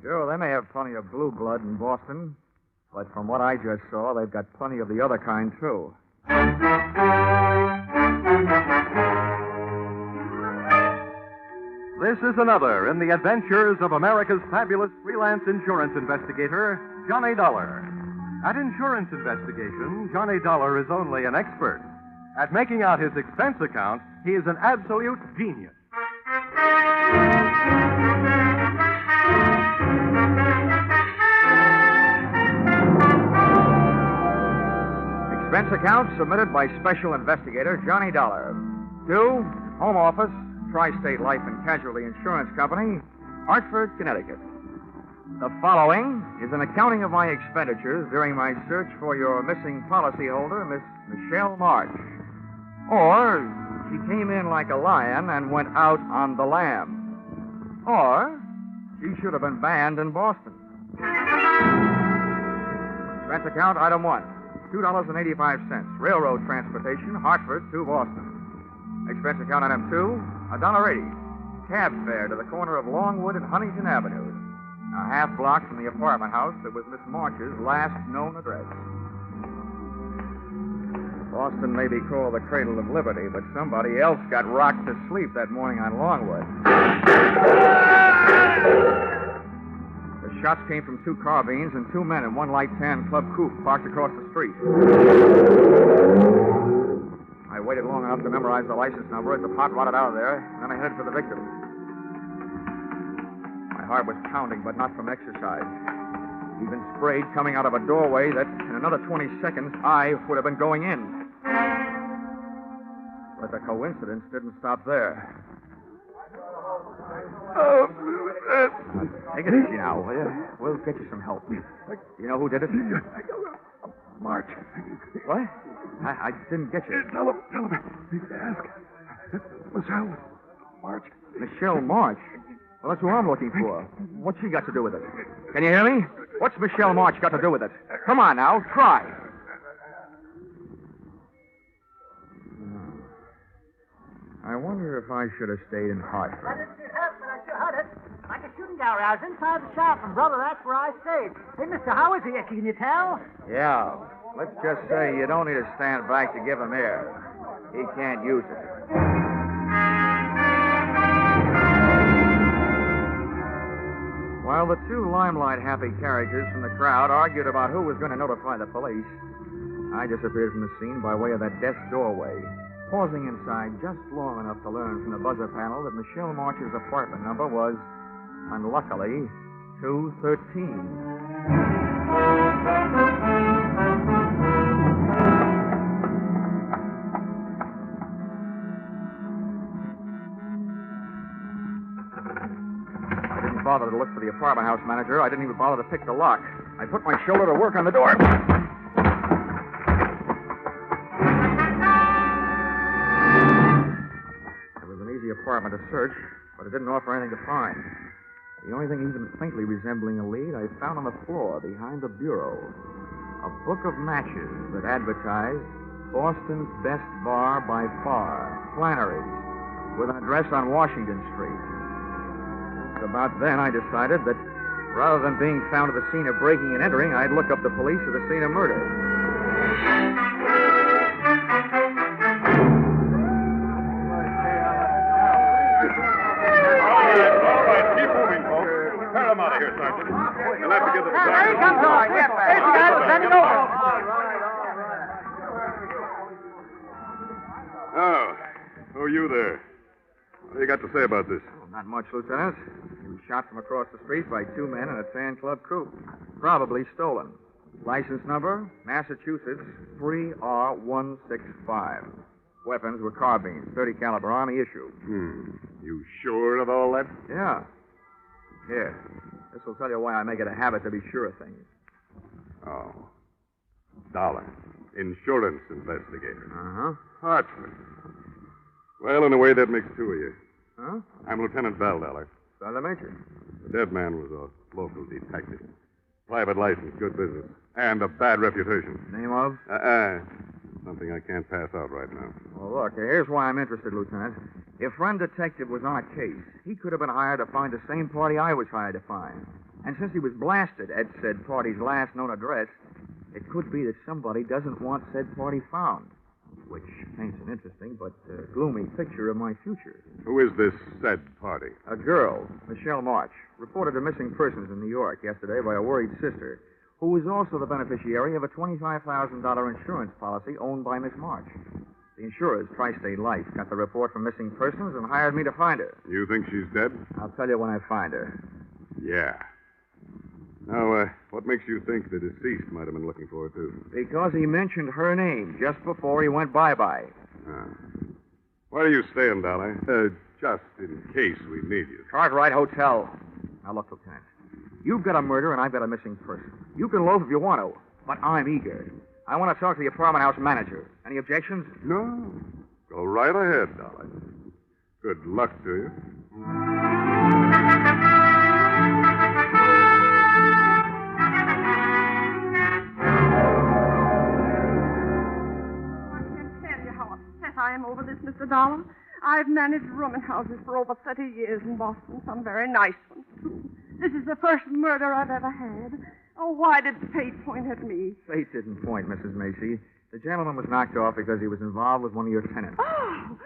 Sure, they may have plenty of blue blood in Boston, but from what I just saw, they've got plenty of the other kind, too. This is another in the adventures of America's fabulous freelance insurance investigator, Johnny Dollar. At insurance investigation, Johnny Dollar is only an expert. At making out his expense account, he is an absolute genius. Expense account submitted by Special Investigator Johnny Dollar. To Home Office, Tri-State Life and Casualty Insurance Company, Hartford, Connecticut. The following is an accounting of my expenditures during my search for your missing policyholder, Miss Michelle Marsh. Or, she came in like a lion and went out on the lamb. Or, she should have been banned in Boston. Expense account, item 1, $2.85, railroad transportation, Hartford to Boston. Expense account, item 2, $1.80, cab fare to the corner of Longwood and Huntington Avenues, a half block from the apartment house that was Miss Marsh's last known address. Boston may be called the cradle of liberty, but somebody else got rocked to sleep that morning on Longwood. The shots came from 2 carbines and 2 men in one light tan club coupe parked across the street. I waited long enough to memorize the license number as the pot rotted out of there, and then I headed for the victim. My heart was pounding, but not from exercise. Even sprayed coming out of a doorway that, in another 20 seconds, I would have been going in. But the coincidence didn't stop there. Take it easy now, will you? We'll get you some help. You know who did it? March. What? I didn't get you. Tell him. Ask. Michelle March. Michelle March? Well, that's who I'm looking for. What's she got to do with it? Can you hear me? What's Michelle March got to do with it? Come on now, try. I wonder if I should have stayed in Hartford. I didn't see it happen, but I sure heard it. Like a shooting gallery. I was inside the shop, and, brother, that's where I stayed. Hey, mister, how is he? Can you tell? Yeah. Let's just say you don't need to stand back to give him air. He can't use it. While the 2 limelight-happy characters from the crowd argued about who was going to notify the police, I disappeared from the scene by way of that desk doorway, pausing inside just long enough to learn from the buzzer panel that Michelle March's apartment number was, unluckily, 213. I didn't bother to look for the apartment house manager. I didn't even bother to pick the lock. I put my shoulder to work on the door. Apartment to search, but it didn't offer anything to find. The only thing even faintly resembling a lead I found on the floor behind the bureau. A book of matches that advertised Boston's best bar by far, Flannery's, with an address on Washington Street. About then I decided that rather than being found at the scene of breaking and entering, I'd look up the police at the scene of murder. Here, Sergeant. You'll have to give the There he comes on. Yes, there's the guy that's bending over. Oh, who are you there? What do you got to say about this? Oh, not much, Lieutenant. He was shot from across the street by 2 men in a tan club coupe. Probably stolen. License number, Massachusetts 3R165. Weapons were carbines, .30 caliber Army issue. You sure of all that? Yeah. Here. This will tell you why I make it a habit to be sure of things. Oh. Dollar. Insurance investigator. Uh-huh. Hartford. Well, in a way, that makes 2 of you. Huh? I'm Lieutenant Val Dollar. Sergeant Major. The dead man was a local detective. Private license, good business, and a bad reputation. Name of? Something I can't pass out right now. Well, look, here's why I'm interested, Lieutenant. If friend detective was on a case, he could have been hired to find the same party I was hired to find. And since he was blasted at said party's last known address, it could be that somebody doesn't want said party found, which paints an interesting but gloomy picture of my future. Who is this said party? A girl, Michelle Marsh, reported to missing persons in New York yesterday by a worried sister, who was also the beneficiary of a $25,000 insurance policy owned by Miss Marsh. The insurers, Tri-State Life, got the report from missing persons and hired me to find her. You think she's dead? I'll tell you when I find her. Yeah. Now, what makes you think the deceased might have been looking for her, too? Because he mentioned her name just before he went bye-bye. Where are you staying, Dolly? Just in case we need you. Cartwright Hotel. Now, look, Lieutenant. You've got a murder and I've got a missing person. You can loaf if you want to, but I'm eager. I want to talk to the apartment house manager. Any objections? No. Go right ahead, Dolly. Good luck to you. I am over this, Mr. Dollar. I've managed rooming houses for over 30 years in Boston, some very nice ones, too. This is the first murder I've ever had. Oh, why did fate point at me? Fate didn't point, Mrs. Macy. The gentleman was knocked off because he was involved with one of your tenants. Oh,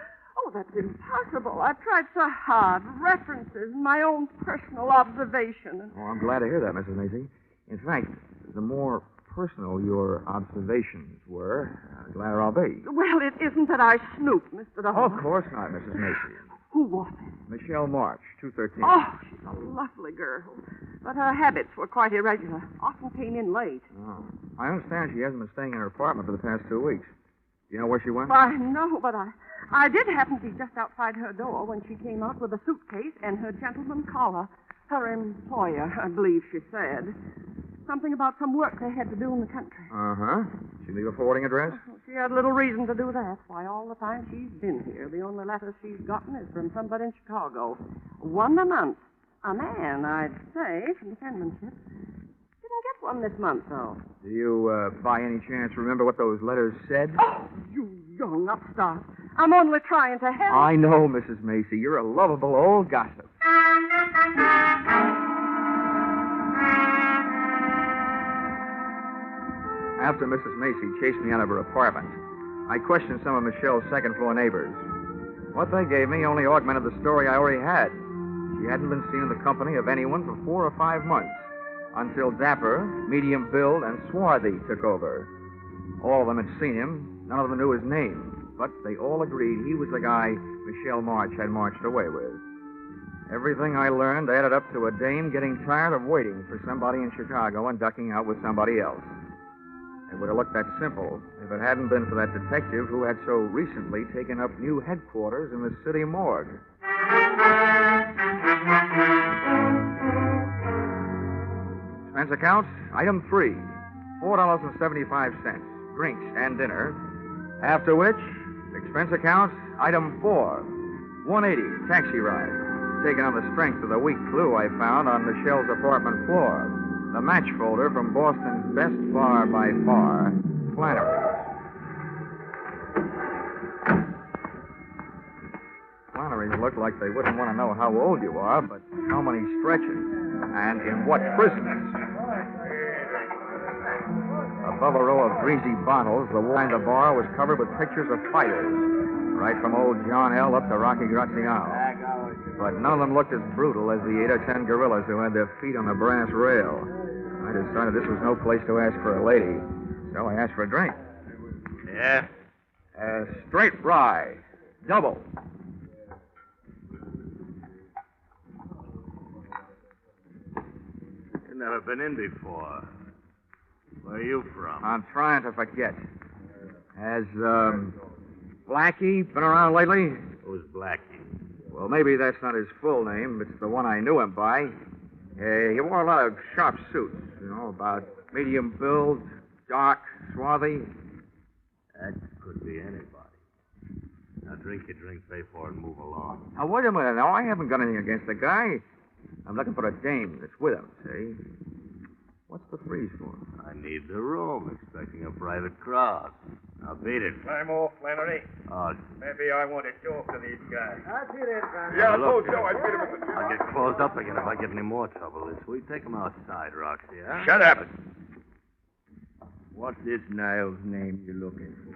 that's impossible. I've tried so hard. References, my own personal observation. Oh, I'm glad to hear that, Mrs. Macy. In fact, the more personal your observations were, the gladder I'll be. Well, it isn't that I snooped, Mr. Dollar. Oh, of course not, Mrs. Macy. Who was it? Michelle Marsh, 213. Oh, she's a lovely girl. But her habits were quite irregular. Often came in late. Oh. I understand she hasn't been staying in her apartment for the past 2 weeks. Do you know where she went? Why, no, but I did happen to be just outside her door when she came out with a suitcase and her gentleman collar. Her employer, I believe she said. Something about some work they had to do in the country. Uh-huh. She leave a forwarding address? She had little reason to do that. Why, all the time she's been here, the only letters she's gotten is from somebody in Chicago. One a month. A man, I'd say, from the penmanship. Didn't get one this month, though. Do you, by any chance, remember what those letters said? Oh, you young upstart. I'm only trying to help. I know, Mrs. Macy. You're a lovable old gossip. After Mrs. Macy chased me out of her apartment, I questioned some of Michelle's second-floor neighbors. What they gave me only augmented the story I already had. She hadn't been seen in the company of anyone for 4 or 5 months, until dapper, medium build, and swarthy took over. All of them had seen him. None of them knew his name, but they all agreed he was the guy Michelle Marsh had marched away with. Everything I learned added up to a dame getting tired of waiting for somebody in Chicago and ducking out with somebody else. It would have looked that simple if it hadn't been for that detective who had so recently taken up new headquarters in the city morgue. Expense account, item 3, $4.75, drinks and dinner. After which, expense account, item 4, $180, taxi ride, taken on the strength of the weak clue I found on Michelle's apartment floor. The match folder from Boston's best bar by far, Flannery's. Flannery's look like they wouldn't want to know how old you are, but how many stretches, and in what prisons. Above a row of greasy bottles, the wall behind the bar was covered with pictures of fighters, right from old John L. up to Rocky Graziano. But none of them looked as brutal as the 8 or 10 gorillas who had their feet on the brass rail. I decided this was no place to ask for a lady, so I asked for a drink. Yeah? Straight rye. Double. You've never been in before. Where are you from? I'm trying to forget. Has, Blackie been around lately? Who's Blackie? Well, maybe that's not his full name. It's the one I knew him by. He wore a lot of sharp suits, about medium build, dark, swarthy. That could be anybody. Now drink your drink, pay for it, and move along. Now, wait a minute. Now, I haven't got anything against the guy. I'm looking for a dame that's with him, see? What's the freeze for? I need the room, expecting a private crowd. I'll beat it. Climb off, Flannery. Oh, Maybe I want to talk to these guys. I see that, Flannery. Yeah, look, so I beat him with the... I'll get closed up again if I get any more trouble this week. Take him outside, Roxy, huh? Shut up. What's this Niles name you're looking for?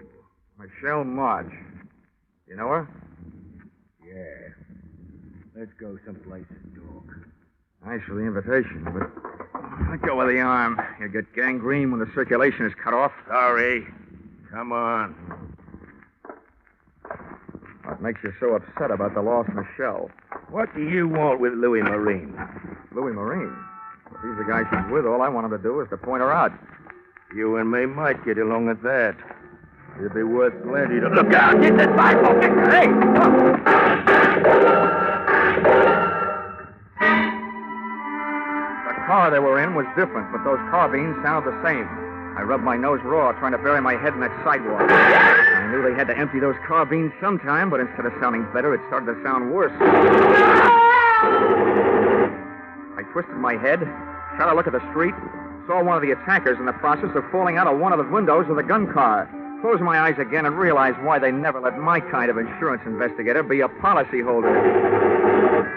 Michelle Marsh. You know her? Yeah. Let's go someplace and talk. Thanks for the invitation, but let go of the arm. You get gangrene when the circulation is cut off. Sorry. Come on. What makes you so upset about the lost Michelle? What do you want with Louis Marine? Louis Marine. If he's the guy she's with, all I want him to do is to point her out. You and me might get along at that. It'd be worth plenty to... Look out! Get this rifle! Hey! The car they were in was different, but those carbines sounded the same. I rubbed my nose raw, trying to bury my head in that sidewalk. I knew they had to empty those carbines sometime, but instead of sounding better, it started to sound worse. I twisted my head, shot a look at the street, saw one of the attackers in the process of falling out of one of the windows of the gun car. Closed my eyes again and realized why they never let my kind of insurance investigator be a policyholder.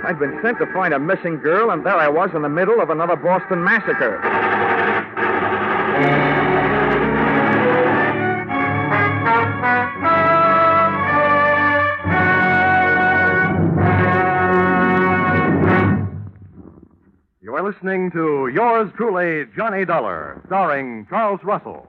I'd been sent to find a missing girl, and there I was in the middle of another Boston massacre. You're listening to Yours Truly, Johnny Dollar, starring Charles Russell.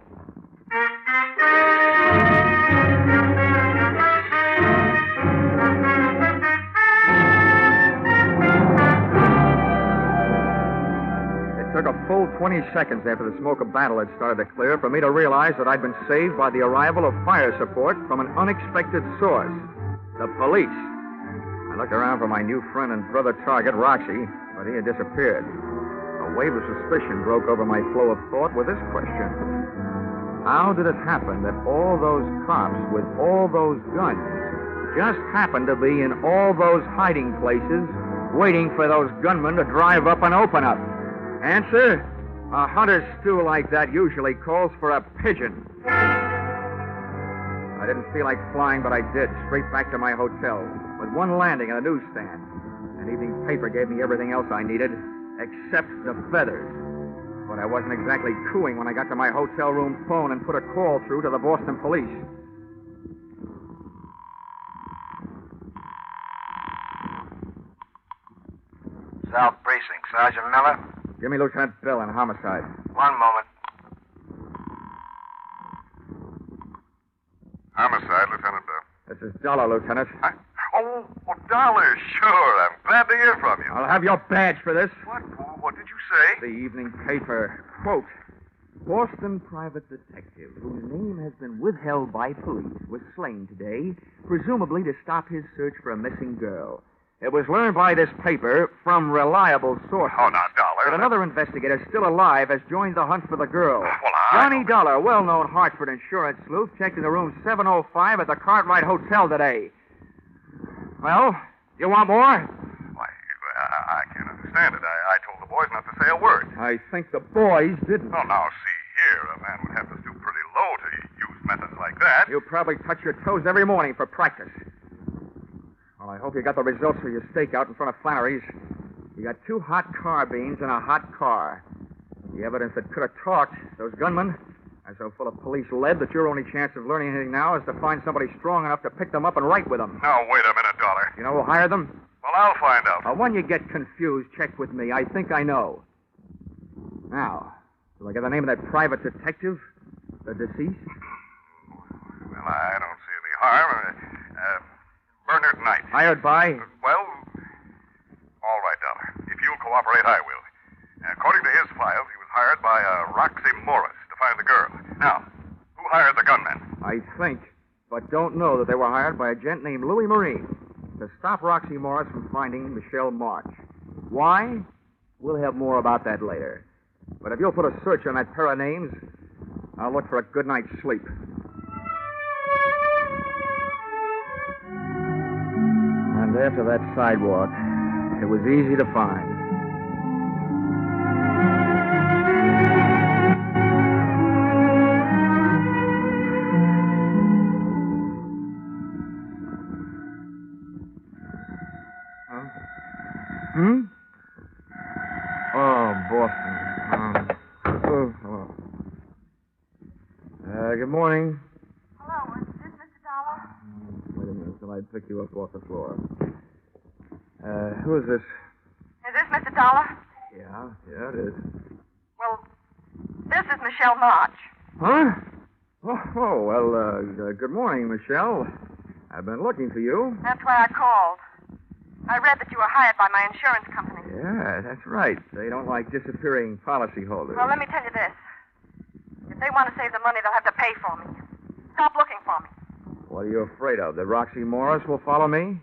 It took a full 20 seconds after the smoke of battle had started to clear for me to realize that I'd been saved by the arrival of fire support from an unexpected source, the police. I looked around for my new friend and brother target, Roxy, but he had disappeared. A wave of suspicion broke over my flow of thought with this question. How did it happen that all those cops with all those guns just happened to be in all those hiding places waiting for those gunmen to drive up and open up? Answer, a hunter's stew like that usually calls for a pigeon. I didn't feel like flying, but I did, straight back to my hotel, with one landing and a newsstand. An evening paper gave me everything else I needed, except the feathers. But I wasn't exactly cooing when I got to my hotel room phone and put a call through to the Boston police. South Precinct, Sergeant Miller. Give me Lieutenant Bill in homicide. One moment. Homicide, Lieutenant Bill. This is Dollar, Lieutenant. Oh, Dollar, sure. I'm glad to hear from you. I'll have your badge for this. What did you say? The evening paper. Quote, Boston private detective, whose name has been withheld by police, was slain today, presumably to stop his search for a missing girl. It was learned by this paper from reliable sources. Oh, now, Dollar. That another investigator still alive has joined the hunt for the girl. Well, Johnny Dollar, well-known Hartford insurance sleuth, checked into room 705 at the Cartwright Hotel today. Well, you want more? Why, I can't understand it. I told the boys not to say a word. I think the boys didn't. Oh, now, see here. A man would have to stoop pretty low to use methods like that. You probably touch your toes every morning for practice. Well, I hope you got the results of your stakeout in front of Flannery's. You got 2 hot carbines and a hot car. The evidence that could have talked, those gunmen, are so full of police lead that your only chance of learning anything now is to find somebody strong enough to pick them up and write with them. Now, wait a minute, Dollar. You know who hired them? Well, I'll find out. When you get confused, check with me. I think I know. Now, do I get the name of that private detective? The deceased? Well, I don't see any harm. Bernard Knight. Hired by? Well, all right, Dollar. If you'll cooperate, I will. According to his files, he was hired by Roxy Morris to find the girl. Now, who hired the gunmen? I think, but don't know that they were hired by a gent named Louis Marine to stop Roxy Morris from finding Michelle Marsh. Why? We'll have more about that later. But if you'll put a search on that pair of names, I'll look for a good night's sleep. And after that sidewalk, it was easy to find. pick you up off the floor. Who is this? Is this Mr. Dollar? Yeah, it is. Well, this is Michelle March. Huh? Well, good morning, Michelle. I've been looking for you. That's why I called. I read that you were hired by my insurance company. Yeah, that's right. They don't like disappearing policyholders. Well, let me tell you this. If they want to save the money, they'll have to pay for me. Stop looking for me. What are you afraid of? That Roxy Morris will follow me?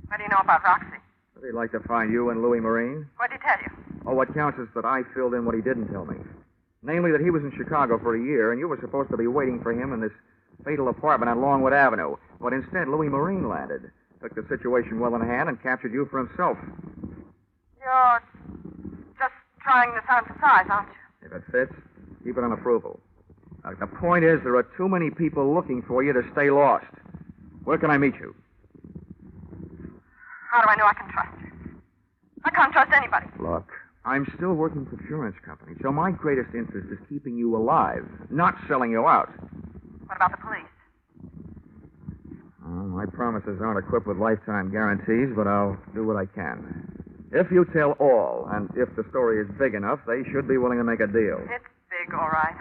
What do you know about Roxy? They'd like to find you and Louis Marine. What did he tell you? Oh, what counts is that I filled in what he didn't tell me. Namely, that he was in Chicago for a year, and you were supposed to be waiting for him in this fatal apartment on Longwood Avenue. But instead, Louis Marine landed, took the situation well in hand, and captured you for himself. You're just trying this on for size, aren't you? If it fits, keep it on approval. The point is, there are too many people looking for you to stay lost. Where can I meet you? How do I know I can trust you? I can't trust anybody. Look, I'm still working for insurance company, so my greatest interest is keeping you alive, not selling you out. What about the police? My promises aren't equipped with lifetime guarantees, but I'll do what I can. If you tell all, and if the story is big enough, they should be willing to make a deal. It's big, all right.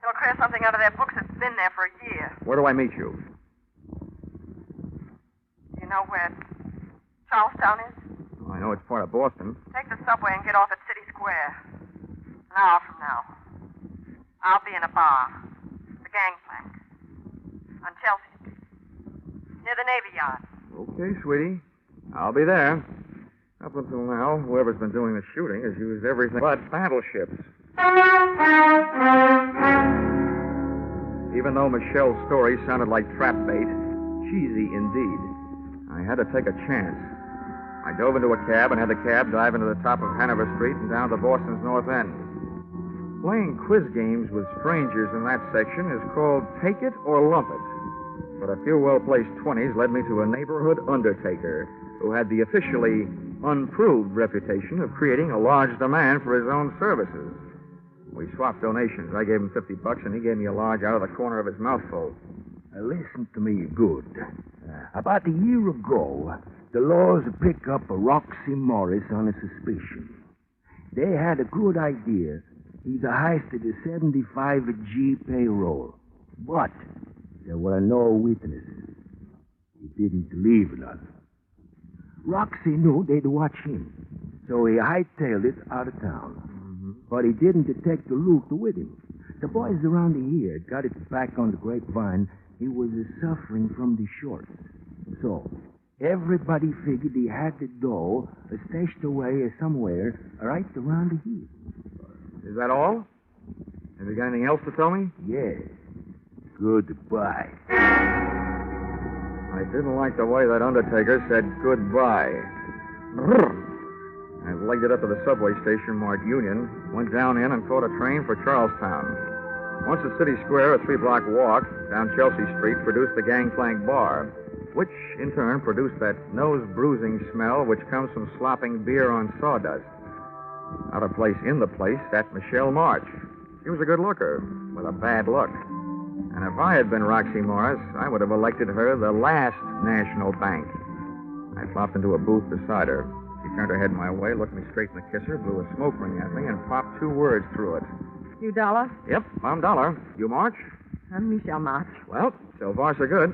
They'll clear something out of their books that's been there for a year. Where do I meet you? You know where Charlestown is? I know it's part of Boston. Take the subway and get off at City Square. An hour from now. I'll be in a bar. The Gangplank. On Chelsea Street. Near the Navy Yard. Okay, sweetie. I'll be there. Up until now, whoever's been doing the shooting has used everything but battleships. Even though Michelle's story sounded like trap bait, cheesy indeed, I had to take a chance. I dove into a cab and had the cab dive into the top of Hanover Street and down to Boston's North End. Playing quiz games with strangers in that section is called Take It or Lump It. But a few well-placed 20s led me to a neighborhood undertaker who had the officially unproved reputation of creating a large demand for his own services. We swapped donations. I gave him $50, and he gave me a large out of the corner of his mouthful. Listen to me good. About a year ago, the laws picked up a Roxy Morris on a suspicion. They had a good idea. He'd heisted a 75G payroll. But there were no witnesses. He didn't leave none. Roxy knew they'd watch him, so he hightailed it out of town. But he didn't detect the loot with him. The boys around here got it back on the grapevine. He was suffering from the shorts. So everybody figured he had the dough stashed away somewhere right around the heel. Is that all? Have you got anything else to tell me? Yeah. Goodbye. I didn't like the way that undertaker said goodbye. I legged it up to the subway station marked Union, went down in and caught a train for Charlestown. Once at City Square, a 3-block walk down Chelsea Street produced the Gangplank Bar, which in turn produced that nose-bruising smell which comes from slopping beer on sawdust. Out of place in the place sat Michelle March. She was a good looker, with a bad look. And if I had been Roxy Morris, I would have elected her the last national bank. I flopped into a booth beside her. She turned her head my way, looked me straight in the kisser, blew a smoke ring at me, and popped 2 words through it. You Dollar? Yep, I'm Dollar. You March? I'm Michelle March. Well, so far so good.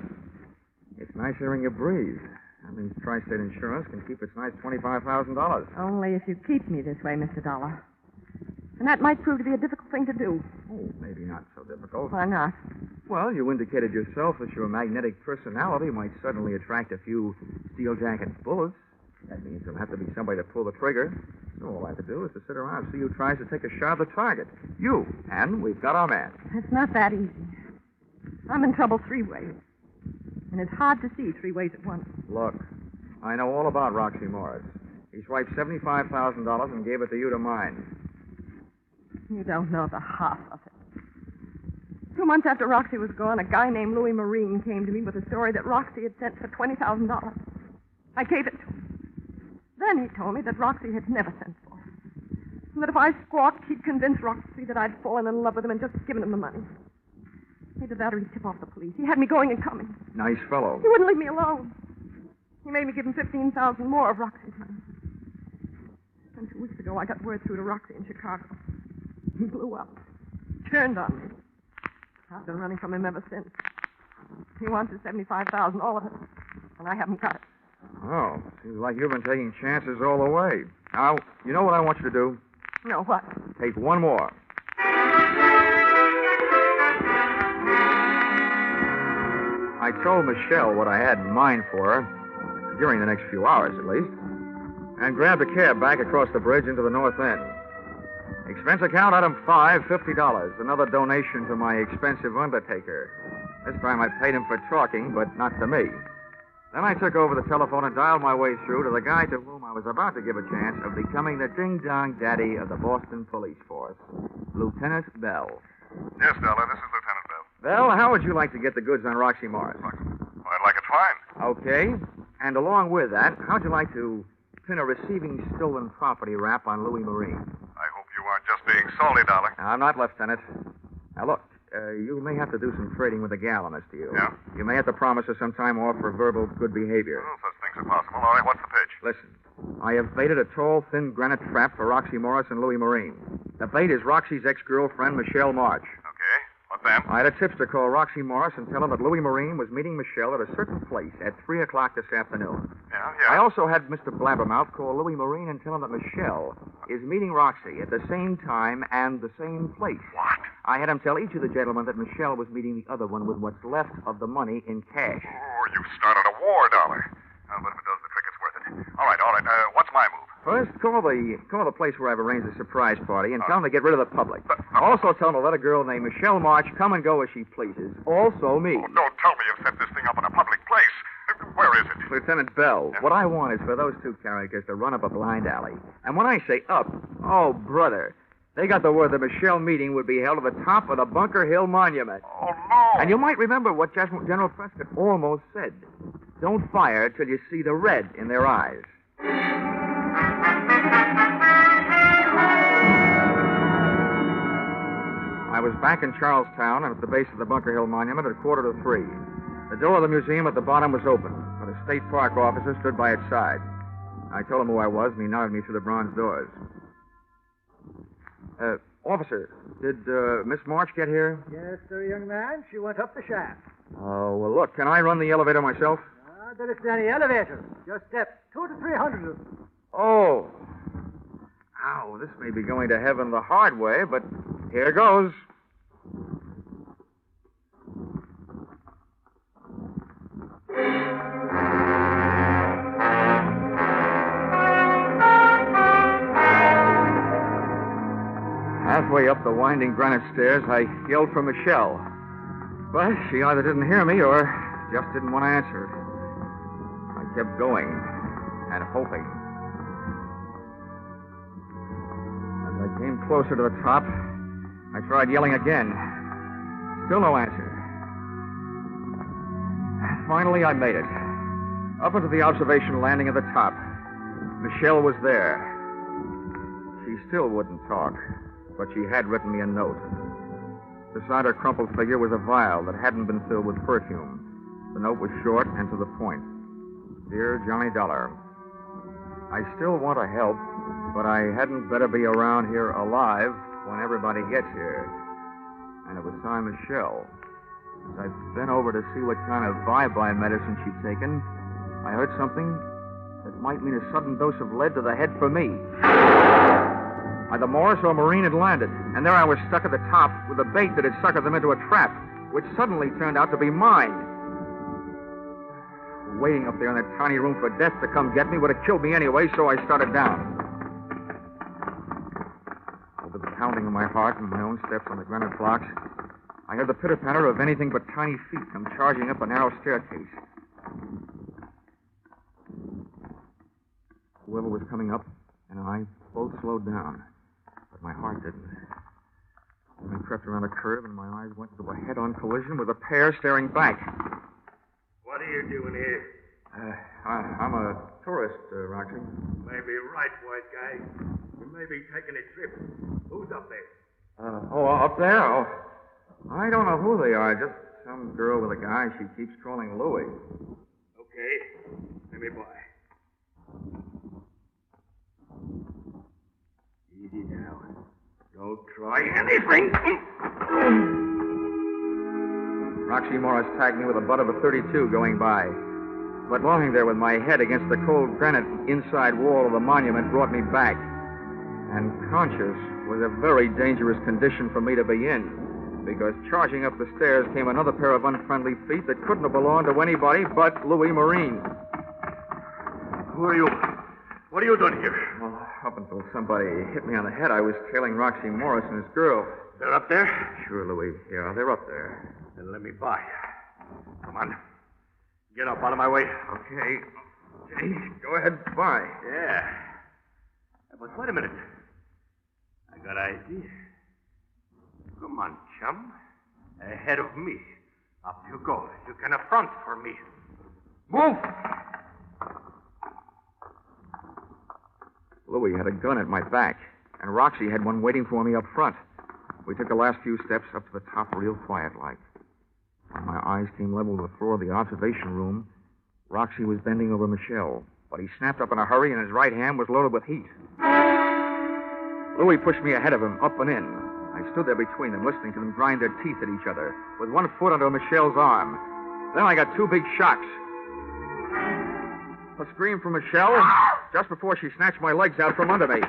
It's nice hearing you breathe. That means Tri-State Insurance can keep its nice $25,000. Only if you keep me this way, Mr. Dollar. And that might prove to be a difficult thing to do. Oh, maybe not so difficult. Why not? Well, you indicated yourself that your magnetic personality might suddenly attract a few steel jacket bullets. That means there'll have to be somebody to pull the trigger. So all I have to do is to sit around and see who tries to take a shot at the target. You. And we've got our man. It's not that easy. I'm in trouble 3 ways. And it's hard to see 3 ways at once. Look, I know all about Roxy Morris. He swiped $75,000 and gave it to you to mine. You don't know the half of it. 2 months after Roxy was gone, a guy named Louis Marine came to me with a story that Roxy had sent for $20,000. I gave it to him. Then he told me that Roxy had never sent for it. And that if I squawked, he'd convince Roxy that I'd fallen in love with him and just given him the money. He'd the battery tip off the police. He had me going and coming. Nice fellow. He wouldn't leave me alone. He made me give him $15,000 more of Roxy's money. And 2 weeks ago, I got word through to Roxy in Chicago. He blew up. Turned on me. I've been running from him ever since. He wants his $75,000, all of it. And I haven't got it. Oh, seems like you've been taking chances all the way. Now, you know what I want you to do? No, what? Take one more. I told Michelle what I had in mind for her, during the next few hours at least, and grabbed a cab back across the bridge into the North End. Expense account item 5, $50. Another donation to my expensive undertaker. This time I paid him for talking, but not to me. Then I took over the telephone and dialed my way through to the guy to whom I was about to give a chance of becoming the ding-dong daddy of the Boston Police Force, Lieutenant Bell. Yes, Dollar, this is Lieutenant Bell. Bell, how would you like to get the goods on Roxy Morris? Well, I'd like it fine. Okay. And along with that, how'd you like to pin a receiving stolen property rap on Louis Marine? I hope you aren't just being salty, Dollar. I'm not, Lieutenant. Now, look, you may have to do some trading with the gal on this deal. Yeah? You may have to promise her some time off for verbal good behavior. Well, such things are possible. All right, what's the pitch? Listen, I have baited a tall, thin granite trap for Roxy Morris and Louis Marine. The bait is Roxy's ex-girlfriend, Michelle Marsh. Okay, what then? I had a tipster call Roxy Morris and tell him that Louis Marine was meeting Michelle at a certain place at 3 o'clock this afternoon. Yeah? I also had Mr. Blabbermouth call Louis Marine and tell him that Michelle is meeting Roxy at the same time and the same place. What? I had him tell each of the gentlemen that Michelle was meeting the other one with what's left of the money in cash. Oh, you've started a war, Dollar. But if it does the trick, it's worth it. All right. What's my move? First, call the place where I've arranged a surprise party and tell them to get rid of the public. Also tell them to let a girl named Michelle March come and go as she pleases. Also me. Oh, don't tell me you've set this thing up in a public place. Where is it? Lieutenant Bell, what I want is for those two characters to run up a blind alley. And when I say up, oh, brother, they got the word the Michelle meeting would be held at the top of the Bunker Hill Monument. Oh, no. And you might remember what General Prescott almost said. Don't fire till you see the red in their eyes. I was back in Charlestown and at the base of the Bunker Hill Monument at 2:45. The door of the museum at the bottom was open, but a state park officer stood by its side. I told him who I was, and he nodded me through the bronze doors. Officer, did Miss March get here? Yes, sir, young man. She went up the shaft. Oh, well, look, can I run the elevator myself? There isn't any elevator. Just steps 200 to 300 of them. Oh. Ow, this may be going to heaven the hard way, but here goes. Halfway up the winding granite stairs, I yelled for Michelle. But she either didn't hear me or just didn't want to answer. I kept going and hoping. As I came closer to the top, I tried yelling again. Still no answer. Finally, I made it. Up into the observation landing at the top. Michelle was there. She still wouldn't talk, but she had written me a note. Beside her crumpled figure was a vial that hadn't been filled with perfume. The note was short and to the point. Dear Johnny Dollar, I still want to help, but I hadn't better be around here alive when everybody gets here. And it was signed Michelle. As I've been over to see what kind of bye-bye medicine she'd taken, I heard something that might mean a sudden dose of lead to the head for me. Either Morris or Marine had landed, and there I was stuck at the top with a bait that had suckered them into a trap, which suddenly turned out to be mine. Waiting up there in that tiny room for death to come get me would have killed me anyway, so I started down. Over the pounding of my heart and my own steps on the granite blocks, I heard the pitter-patter of anything but tiny feet come charging up a narrow staircase. Whoever was coming up and I both slowed down, but my heart didn't. Then I crept around a curve and my eyes went into a head-on collision with a pair staring back. What are you doing here? I'm a tourist, Roxy. Maybe right, white guy. You may be taking a trip. Who's up there? Up there? Oh, I don't know who they are. Just some girl with a guy she keeps calling Louie. Okay. Let me by. Easy now. Don't try anything. Roxy Morris tagged me with the butt of a .32 going by. But lying there with my head against the cold granite inside wall of the monument brought me back. And conscious was a very dangerous condition for me to be in, because charging up the stairs came another pair of unfriendly feet that couldn't have belonged to anybody but Louis Marine. Who are you? What are you doing here? Well, up until somebody hit me on the head, I was tailing Roxy Morris and his girl. They're up there? Sure, Louis. Yeah, they're up there. Then let me by. Come on. Get up out of my way. Okay. Go ahead, by. Yeah. But wait a minute. I got an idea. Come on, chum. Ahead of me. Up you go. You can affront for me. Move! Louis had a gun at my back, and Roxy had one waiting for me up front. We took the last few steps up to the top real quiet-like. When my eyes came level to the floor of the observation room, Roxy was bending over Michelle, but he snapped up in a hurry, and his right hand was loaded with heat. Louis pushed me ahead of him, up and in. I stood there between them, listening to them grind their teeth at each other, with one foot under Michelle's arm. Then I got two big shocks. A scream from Michelle just before she snatched my legs out from under me.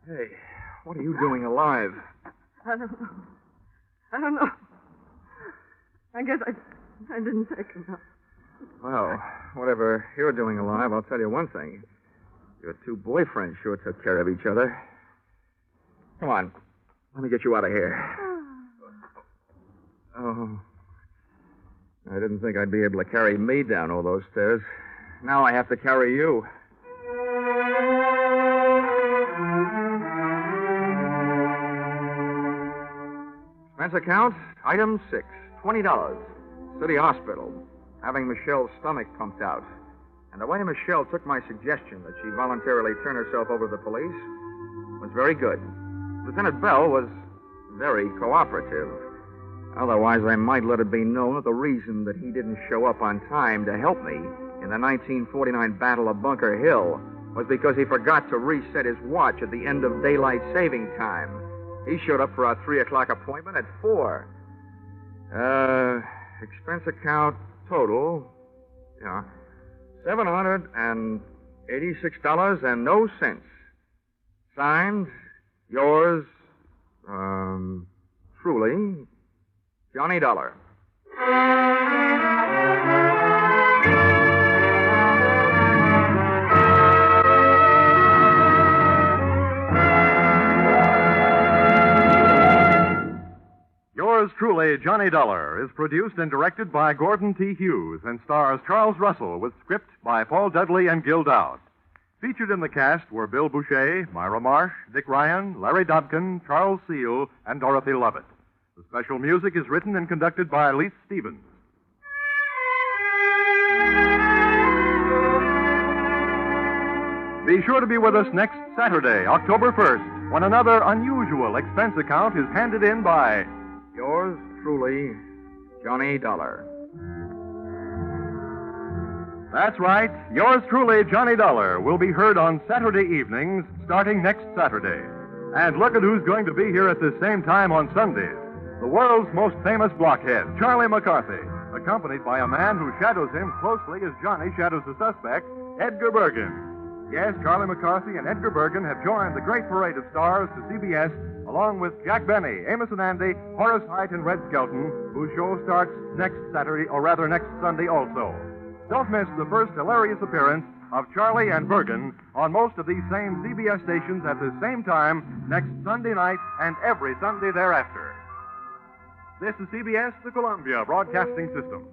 Hey, what are you doing alive? I don't know. I guess I didn't take enough. Well, whatever you're doing alive, I'll tell you one thing. Your two boyfriends sure took care of each other. Come on. Let me get you out of here. Oh. I didn't think I'd be able to carry me down all those stairs. Now I have to carry you. Expense account, item 6, $20. City hospital. Having Michelle's stomach pumped out. And the way Michelle took my suggestion that she voluntarily turn herself over to the police was very good. Lieutenant Bell was very cooperative. Otherwise, I might let it be known that the reason that he didn't show up on time to help me in the 1949 Battle of Bunker Hill was because he forgot to reset his watch at the end of daylight saving time. He showed up for our 3 o'clock appointment at 4. Expense account total, $786 and no cents. Signed, yours, truly, Johnny Dollar. Yours truly, Johnny Dollar, is produced and directed by Gordon T. Hughes and stars Charles Russell with script by Paul Dudley and Gil Dowd. Featured in the cast were Bill Boucher, Myra Marsh, Dick Ryan, Larry Dobkin, Charles Seal, and Dorothy Lovett. The special music is written and conducted by Leith Stevens. Be sure to be with us next Saturday, October 1st, when another unusual expense account is handed in by yours truly, Johnny Dollar. That's right. Yours truly, Johnny Dollar, will be heard on Saturday evenings starting next Saturday. And look at who's going to be here at the same time on Sundays. The world's most famous blockhead, Charlie McCarthy, accompanied by a man who shadows him closely as Johnny shadows the suspect, Edgar Bergen. Yes, Charlie McCarthy and Edgar Bergen have joined the great parade of stars to CBS, along with Jack Benny, Amos and Andy, Horace Height, and Red Skelton, whose show starts next Saturday, or rather next Sunday also. Don't miss the first hilarious appearance of Charlie and Bergen on most of these same CBS stations at the same time next Sunday night and every Sunday thereafter. This is CBS, the Columbia Broadcasting System.